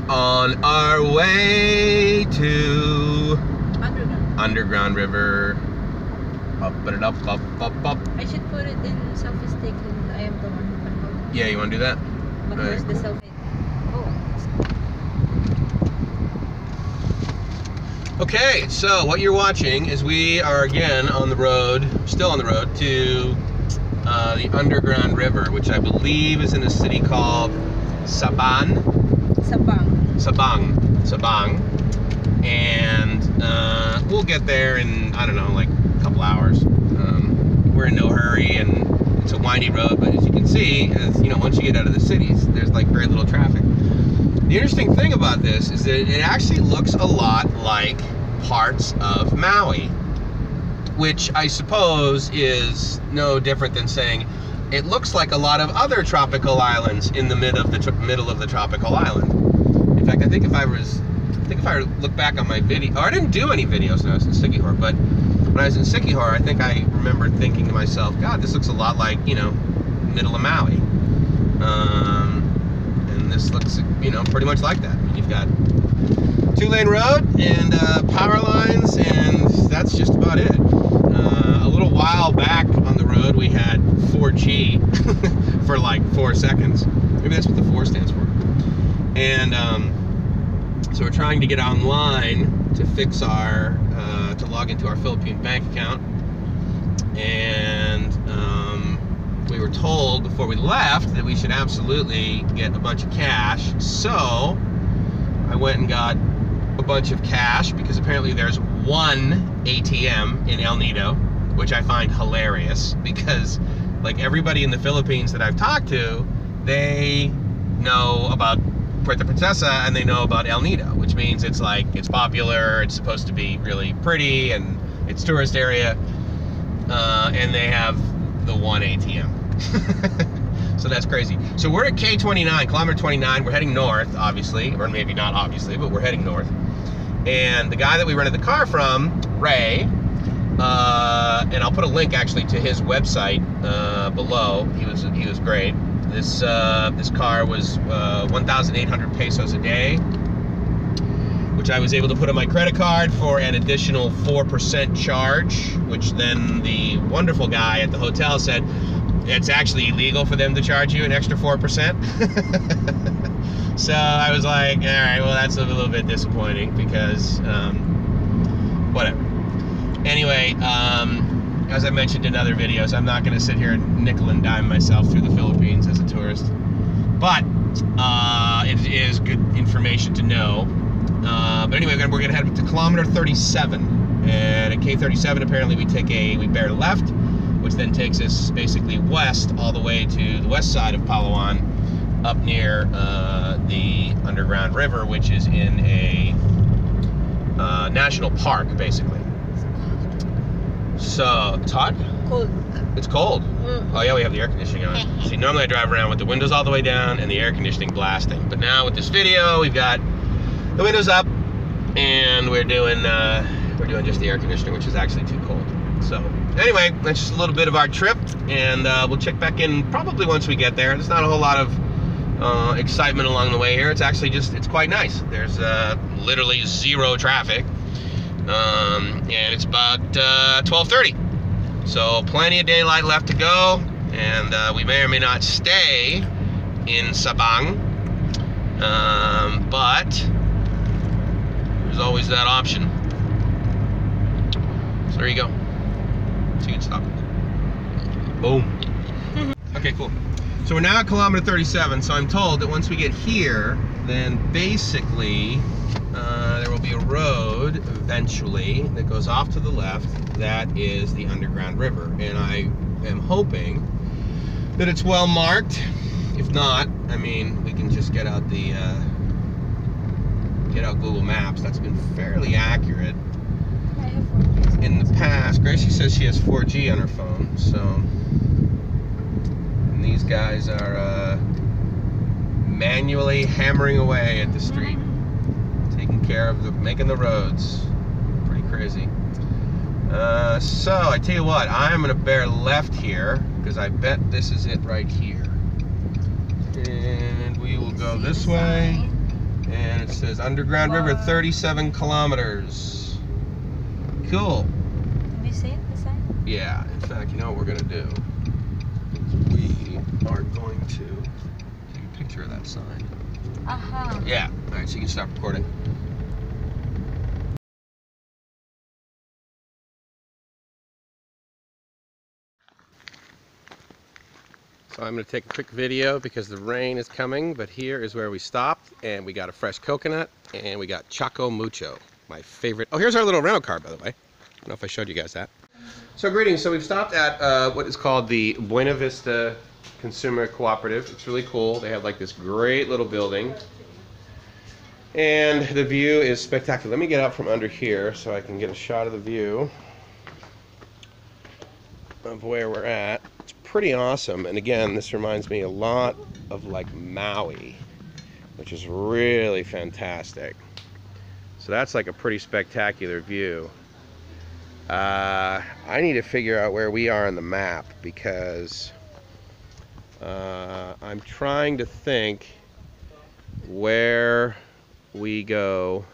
On our way to Underground River. Up. I should put it in selfie stick and I am the one who can hold. Yeah, you want to do that? But where's the selfie? Okay, so what you're watching is we are again on the road, still on the road to the Underground River, which I believe is in a city called Sabang. And we'll get there in, I don't know, like a couple hours. We're in no hurry, and it's a windy road, but as you can see, as you know, once you get out of the cities, there's like very little traffic. The interesting thing about this is that it actually looks a lot like parts of Maui, which I suppose is no different than saying it looks like a lot of other tropical islands in the middle of the tropical island. In fact, I think if I look back on my video, I didn't do any videos when I was in Sikihor, but when I was in Sikihor, I think I remembered thinking to myself, God, this looks a lot like, you know, middle of Maui. And this looks, you know, pretty much like that. I mean, you've got 2-lane road and power lines, and that's just about it. A little while back on the road, we had 4G for like 4 seconds. Maybe that's what the 4 stands for. And so we're trying to get online to fix our, to log into our Philippine bank account. And we were told before we left that we should absolutely get a bunch of cash. So I went and got a bunch of cash because apparently there's one ATM in El Nido, which I find hilarious because like everybody in the Philippines that I've talked to, they know about Puerto Princesa and they know about El Nido, which means it's like, it's popular, it's supposed to be really pretty, and it's tourist area, and they have the one ATM. So that's crazy. So we're at K29, kilometer 29, we're heading north, obviously, or maybe not obviously, but we're heading north. And the guy that we rented the car from, Ray, and I'll put a link actually to his website below. He was great. This car was 1,800 pesos a day, which I was able to put on my credit card for an additional 4% charge, which then the wonderful guy at the hotel said it's actually illegal for them to charge you an extra 4%. So I was like, all right, well, that's a little bit disappointing because whatever. Anyway, as I mentioned in other videos, I'm not going to sit here and nickel and dime myself through the Philippines as a tourist, but it is good information to know. But anyway, we're going to head up to kilometer 37, and at K37 apparently we bear left, which then takes us basically west all the way to the west side of Palawan, up near the Underground River, which is in a national park, basically. So, it's hot? Cold. It's cold. Oh yeah, we have the air conditioning on. See, normally I drive around with the windows all the way down and the air conditioning blasting. But now with this video, we've got the windows up and we're doing just the air conditioning, which is actually too cold. So, anyway, that's just a little bit of our trip, and we'll check back in probably once we get there. There's not a whole lot of excitement along the way here. It's actually it's quite nice. There's literally zero traffic. And it's about 12:30, so plenty of daylight left to go, and we may or may not stay in Sabang, but there's always that option. So there you go. So you can stop. Boom. Okay, cool. So we're now at kilometer 37, so I'm told that once we get here, then basically there will be a road eventually that goes off to the left. That is the Underground River, and I am hoping that it's well marked. If not, I mean, we can just get out Google Maps. That's been fairly accurate in the past. Gracie says she has 4G on her phone, so, and these guys are manually hammering away at the street, taking care of making the roads. Pretty crazy. So I tell you what, I'm gonna bear left here because I bet this is it right here, and we will go this way And it says underground river, 37 kilometers. Cool. Have you seen the sign? Yeah, in fact, you know what we're gonna do? We are going to take a picture of that sign. Uh-huh. Yeah, all right, so you can stop recording. So I'm going to take a quick video because the rain is coming, but here is where we stopped, and we got a fresh coconut, and we got Choco Mucho, my favorite. Oh, here's our little rental car, by the way. I don't know if I showed you guys that. So greetings. So we've stopped at what is called the Buena Vista Consumer Cooperative. It's really cool. They have like this great little building, and the view is spectacular. Let me get out from under here so I can get a shot of the view of where we're at. It's pretty awesome, and again, this reminds me a lot of like Maui, which is really fantastic. So that's like a pretty spectacular view. I need to figure out where we are on the map because I'm trying to think where we go.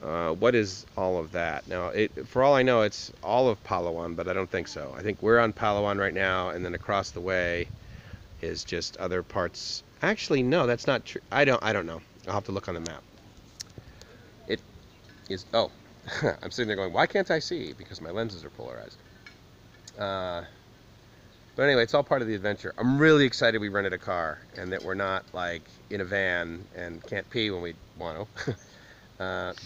What is all of that? Now, for all I know, it's all of Palawan, but I don't think so. I think we're on Palawan right now, and then across the way is just other parts. Actually, no, that's not true. I don't know. I'll have to look on the map. It is. Oh, I'm sitting there going, why can't I see? Because my lenses are polarized. But anyway, it's all part of the adventure. I'm really excited we rented a car and that we're not like in a van and can't pee when we want to.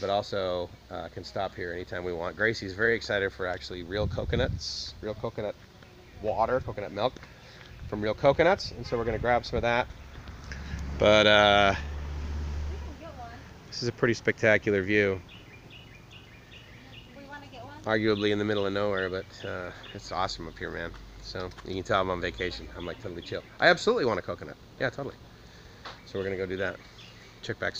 But also can stop here anytime we want. Gracie's very excited for actually real coconuts, real coconut water, coconut milk from real coconuts, and so we're going to grab some of that. But this is a pretty spectacular view. We want to get one? Arguably in the middle of nowhere, but it's awesome up here, man. So you can tell I'm on vacation. I'm like totally chill. I absolutely want a coconut. Yeah, totally. So we're going to go do that. Check back.